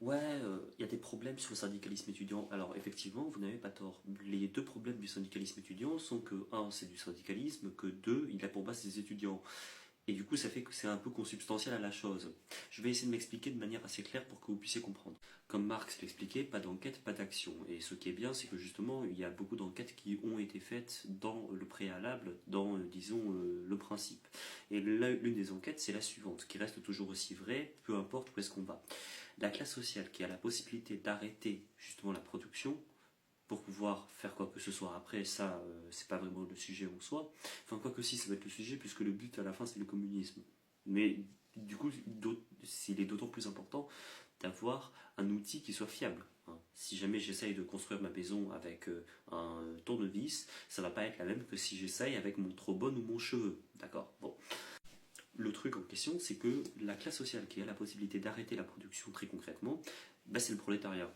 Ouais, il y a des problèmes sur le syndicalisme étudiant. Alors effectivement, vous n'avez pas tort. Les deux problèmes du syndicalisme étudiant sont que, un, c'est du syndicalisme, que deux, il a pour base des étudiants. Et du coup, ça fait que c'est un peu consubstantiel à la chose. Je vais essayer de m'expliquer de manière assez claire pour que vous puissiez comprendre. Comme Marx l'expliquait, pas d'enquête, pas d'action. Et ce qui est bien, c'est que justement, il y a beaucoup d'enquêtes qui ont été faites dans le préalable, dans, disons, le principe. Et l'une des enquêtes, c'est la suivante, qui reste toujours aussi vraie, peu importe où est-ce qu'on va. La classe sociale qui a la possibilité d'arrêter justement la production pour pouvoir faire quoi que ce soit après, ça, c'est pas vraiment le sujet en soi. Enfin, quoi que si, ça va être le sujet, puisque le but à la fin, c'est le communisme. Mais du coup, il est d'autant plus important d'avoir un outil qui soit fiable. Hein. Si jamais j'essaye de construire ma maison avec un tournevis, ça va pas être la même que si j'essaye avec mon trombone ou mon cheveu. D'accord. Bon. Le truc en question, c'est que la classe sociale qui a la possibilité d'arrêter la production très concrètement, bah, c'est le prolétariat.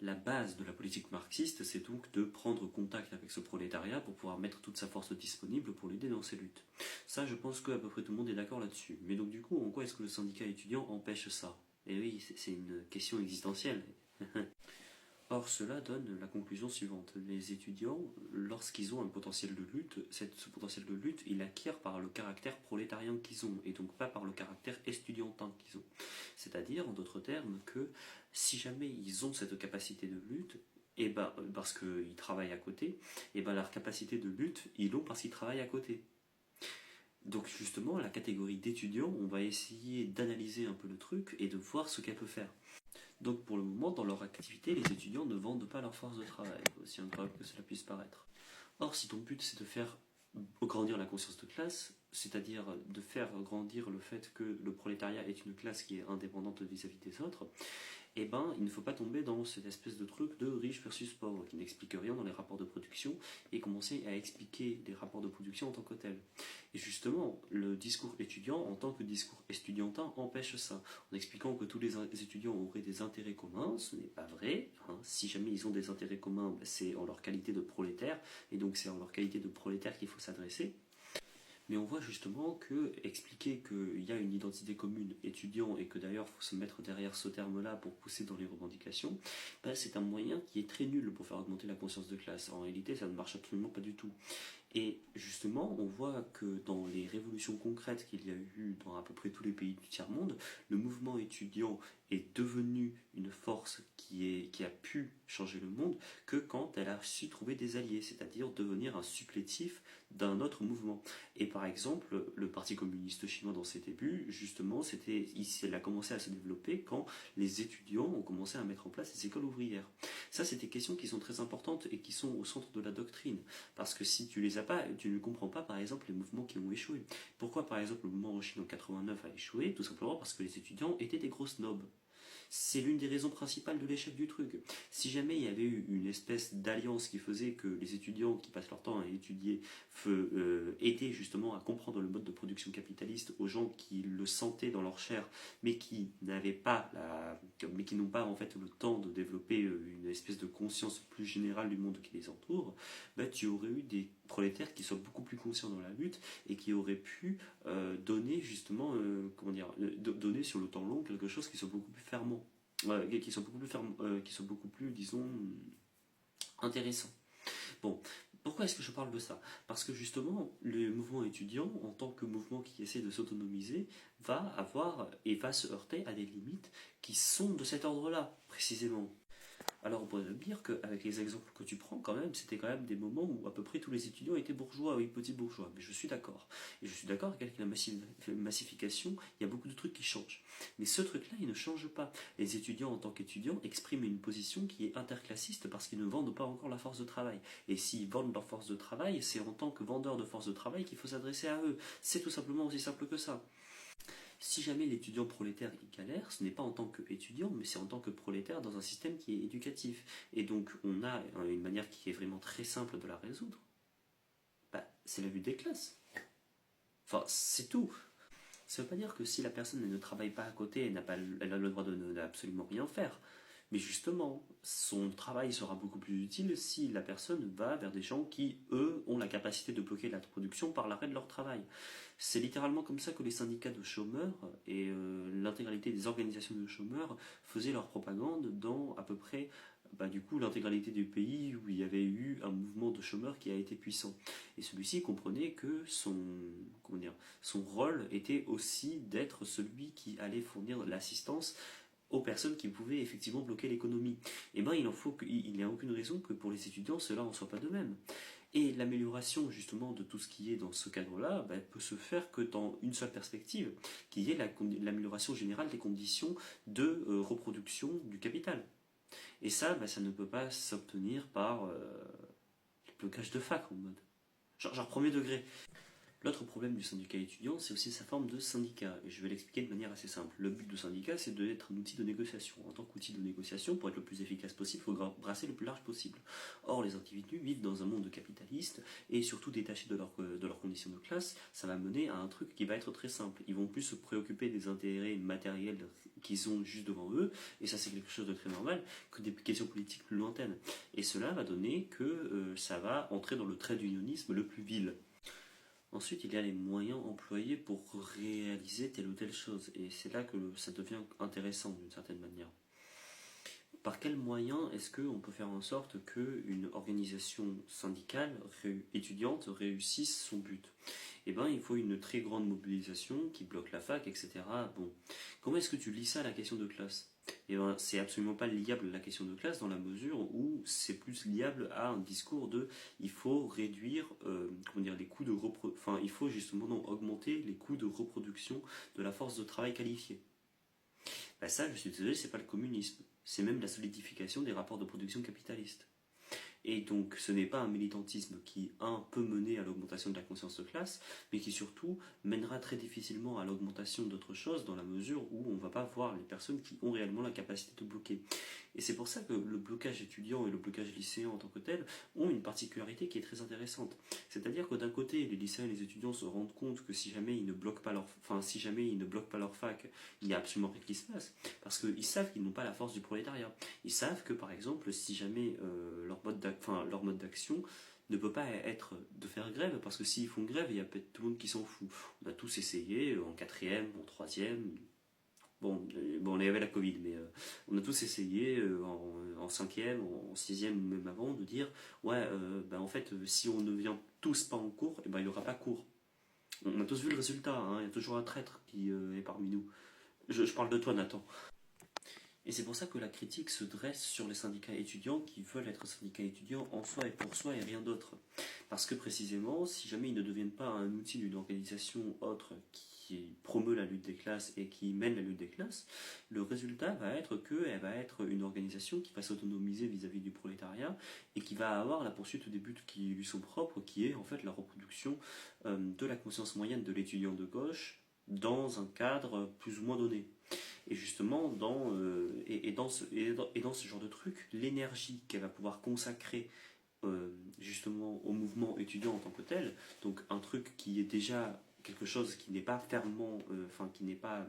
La base de la politique marxiste, c'est donc de prendre contact avec ce prolétariat pour pouvoir mettre toute sa force disponible pour l'aider dans ses luttes. Ça, je pense qu'à peu près tout le monde est d'accord là-dessus. Mais donc du coup, en quoi est-ce que le syndicat étudiant empêche ça? Eh oui, c'est une question existentielle. Or, cela donne la conclusion suivante. Les étudiants, lorsqu'ils ont un potentiel de lutte, ce potentiel de lutte, ils l'acquièrent par le caractère prolétarien qu'ils ont, et donc pas par le caractère estudiantin qu'ils ont. C'est-à-dire, en d'autres termes, que si jamais ils ont cette capacité de lutte, et ben, parce qu'ils travaillent à côté, et ben leur capacité de lutte, ils l'ont parce qu'ils travaillent à côté. Donc justement, la catégorie d'étudiants, on va essayer d'analyser un peu le truc et de voir ce qu'elle peut faire. Donc pour le moment, dans leur activité, les étudiants ne vendent pas leur force de travail, aussi incroyable que cela puisse paraître. Or, si ton but c'est de faire grandir la conscience de classe, c'est-à-dire de faire grandir le fait que le prolétariat est une classe qui est indépendante vis-à-vis des autres, eh ben, il ne faut pas tomber dans cette espèce de truc de riche versus pauvre qui n'explique rien dans les rapports de production et commencer à expliquer les rapports de production en tant que tels. Et justement, le discours étudiant en tant que discours estudiantin empêche ça, en expliquant que tous les étudiants auraient des intérêts communs. Ce n'est pas vrai. Hein. Si jamais ils ont des intérêts communs, ben, c'est en leur qualité de prolétaires, et donc c'est en leur qualité de prolétaires qu'il faut s'adresser. Mais on voit justement que expliquer qu'il y a une identité commune étudiant et que d'ailleurs il faut se mettre derrière ce terme-là pour pousser dans les revendications, ben c'est un moyen qui est très nul pour faire augmenter la conscience de classe. En réalité, ça ne marche absolument pas du tout. Et justement, on voit que dans les révolutions concrètes qu'il y a eu dans à peu près tous les pays du tiers-monde, le mouvement étudiant est devenu une force qui a pu changer le monde que quand elle a su trouver des alliés, c'est-à-dire devenir un supplétif d'un autre mouvement. Et par exemple, le Parti communiste chinois dans ses débuts, justement, il a commencé à se développer quand les étudiants ont commencé à mettre en place les écoles ouvrières. Ça, c'est des questions qui sont très importantes et qui sont au centre de la doctrine. Parce que si tu les as pas, tu ne comprends pas, par exemple, les mouvements qui ont échoué. Pourquoi, par exemple, le mouvement en Chine en 89 a échoué? Tout simplement parce que les étudiants étaient des gros snobs. C'est l'une des raisons principales de l'échec du truc. Si jamais il y avait eu une espèce d'alliance qui faisait que les étudiants qui passent leur temps à étudier aidaient justement à comprendre le mode de production capitaliste aux gens qui le sentaient dans leur chair, mais qui mais qui n'ont pas en fait le temps de développer une espèce de conscience plus générale du monde qui les entoure, bah, tu aurais eu des prolétaires qui soient beaucoup plus conscients dans la lutte et qui auraient pu donner justement, donner sur le temps long quelque chose qui soit beaucoup plus fermant, qui soit beaucoup plus, disons, intéressant. Bon, pourquoi est-ce que je parle de ça? Parce que justement, le mouvement étudiant, en tant que mouvement qui essaie de s'autonomiser, va avoir et va se heurter à des limites qui sont de cet ordre-là, précisément. Alors on pourrait dire qu'avec les exemples que tu prends, quand même, c'était quand même des moments où à peu près tous les étudiants étaient bourgeois, oui, petits bourgeois. Mais je suis d'accord. Et je suis d'accord qu'avec la massification, il y a beaucoup de trucs qui changent. Mais ce truc-là, il ne change pas. Les étudiants, en tant qu'étudiants, expriment une position qui est interclassiste parce qu'ils ne vendent pas encore la force de travail. Et s'ils vendent leur force de travail, c'est en tant que vendeurs de force de travail qu'il faut s'adresser à eux. C'est tout simplement aussi simple que ça. Si jamais l'étudiant prolétaire il galère, ce n'est pas en tant qu'étudiant, mais c'est en tant que prolétaire dans un système qui est éducatif. Et donc on a une manière qui est vraiment très simple de la résoudre. Bah, c'est la lutte des classes. Enfin, c'est tout. Ça ne veut pas dire que si la personne ne travaille pas à côté, elle a le droit de absolument rien faire. Mais justement, son travail sera beaucoup plus utile si la personne va vers des gens qui, eux, ont la capacité de bloquer la production par l'arrêt de leur travail. C'est littéralement comme ça que les syndicats de chômeurs et l'intégralité des organisations de chômeurs faisaient leur propagande dans à peu près du coup l'intégralité du pays où il y avait eu un mouvement de chômeurs qui a été puissant. Et celui-ci comprenait que son rôle était aussi d'être celui qui allait fournir l'assistance aux personnes qui pouvaient effectivement bloquer l'économie. Et ben il n'y a aucune raison que pour les étudiants cela en soit pas de même. Et l'amélioration justement de tout ce qui est dans ce cadre-là peut se faire que dans une seule perspective, qui est l'amélioration générale des conditions de reproduction du capital. Et ça, ça ne peut pas s'obtenir par le blocage de fac en mode. Genre premier degré. L'autre problème du syndicat étudiant, c'est aussi sa forme de syndicat. Et je vais l'expliquer de manière assez simple. Le but du syndicat, c'est d'être un outil de négociation. En tant qu'outil de négociation, pour être le plus efficace possible, il faut brasser le plus large possible. Or, les individus vivent dans un monde capitaliste et surtout détachés de leurs conditions de classe, ça va mener à un truc qui va être très simple. Ils vont plus se préoccuper des intérêts matériels qu'ils ont juste devant eux, et ça c'est quelque chose de très normal, que des questions politiques plus lointaines. Et cela va donner que ça va entrer dans le trait d'unionisme le plus vil. Ensuite, il y a les moyens employés pour réaliser telle ou telle chose. Et c'est là que ça devient intéressant d'une certaine manière. Par quels moyens est-ce qu'on peut faire en sorte qu'une organisation syndicale étudiante réussisse son but? Eh bien, il faut une très grande mobilisation qui bloque la fac, etc. Bon, comment est-ce que tu lis ça à la question de classe? Eh bien, c'est absolument pas liable à la question de classe dans la mesure où c'est plus liable à un discours de il faut réduire les coûts de il faut justement augmenter les coûts de reproduction de la force de travail qualifiée. Ça, je suis désolé, c'est pas le communisme, c'est même la solidification des rapports de production capitalistes. Et donc ce n'est pas un militantisme qui, peut mener à l'augmentation de la conscience de classe, mais qui surtout mènera très difficilement à l'augmentation d'autres choses dans la mesure où on ne va pas voir les personnes qui ont réellement la capacité de bloquer. Et c'est pour ça que le blocage étudiant et le blocage lycéen en tant que tel ont une particularité qui est très intéressante. C'est-à-dire que d'un côté, les lycéens et les étudiants se rendent compte que si jamais ils ne bloquent pas leur fac, il n'y a absolument rien qui se passe. Parce qu'ils savent qu'ils n'ont pas la force du prolétariat. Ils savent que par exemple, si jamais leur mode d'action ne peut pas être de faire grève, parce que s'ils font grève, il y a peut-être tout le monde qui s'en fout. On a tous essayé, en quatrième, en troisième, bon, il y avait la Covid, mais on a tous essayé en cinquième, en sixième ou même avant, de dire, ouais, en fait, si on ne vient tous pas en cours, il n'y aura pas cours. On a tous vu le résultat, hein, il y a toujours un traître qui est parmi nous. Je parle de toi, Nathan. Et c'est pour ça que la critique se dresse sur les syndicats étudiants qui veulent être syndicats étudiants en soi et pour soi et rien d'autre. Parce que précisément, si jamais ils ne deviennent pas un outil d'une organisation autre qui promeut la lutte des classes et qui mène la lutte des classes, le résultat va être qu'elle va être une organisation qui va s'autonomiser vis-à-vis du prolétariat et qui va avoir la poursuite des buts qui lui sont propres, qui est en fait la reproduction de la conscience moyenne de l'étudiant de gauche dans un cadre plus ou moins donné. Et justement, dans ce genre de truc, l'énergie qu'elle va pouvoir consacrer justement au mouvement étudiant en tant que tel, donc un truc qui est déjà quelque chose qui n'est pas fermement, qui n'est pas,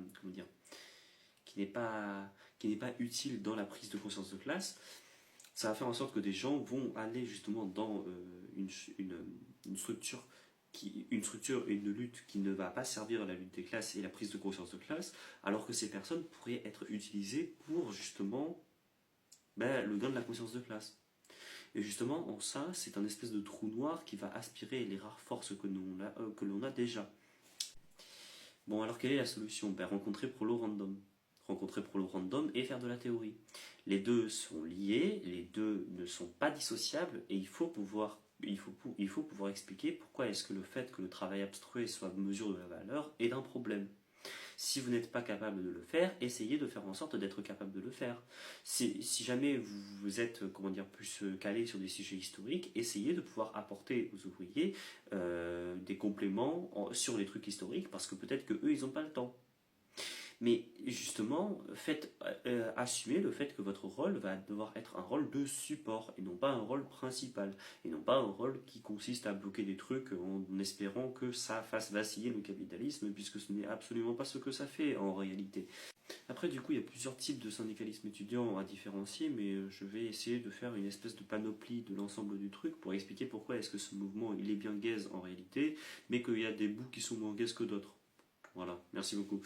qui n'est pas utile dans la prise de conscience de classe, ça va faire en sorte que des gens vont aller justement dans une structure et une lutte qui ne va pas servir à la lutte des classes et la prise de conscience de classe, alors que ces personnes pourraient être utilisées pour justement le gain de la conscience de classe. Et justement, en ça, c'est un espèce de trou noir qui va aspirer les rares forces que l'on a déjà. Bon, alors quelle est la solution? Rencontrer Prolo Random. Rencontrer Prolo Random et faire de la théorie. Les deux sont liés, les deux ne sont pas dissociables, et il faut pouvoir expliquer pourquoi est-ce que le fait que le travail abstrait soit mesure de la valeur est un problème. Si vous n'êtes pas capable de le faire, essayez de faire en sorte d'être capable de le faire. Si jamais vous êtes plus calé sur des sujets historiques, essayez de pouvoir apporter aux ouvriers des compléments sur les trucs historiques, parce que peut-être qu'eux, ils n'ont pas le temps. Mais justement, assumez le fait que votre rôle va devoir être un rôle de support et non pas un rôle principal. Et non pas un rôle qui consiste à bloquer des trucs en espérant que ça fasse vaciller le capitalisme, puisque ce n'est absolument pas ce que ça fait en réalité. Après, du coup, il y a plusieurs types de syndicalisme étudiant à différencier, mais je vais essayer de faire une espèce de panoplie de l'ensemble du truc pour expliquer pourquoi est-ce que ce mouvement il est bien gaze en réalité, mais qu'il y a des bouts qui sont moins gaze que d'autres. Voilà, merci beaucoup.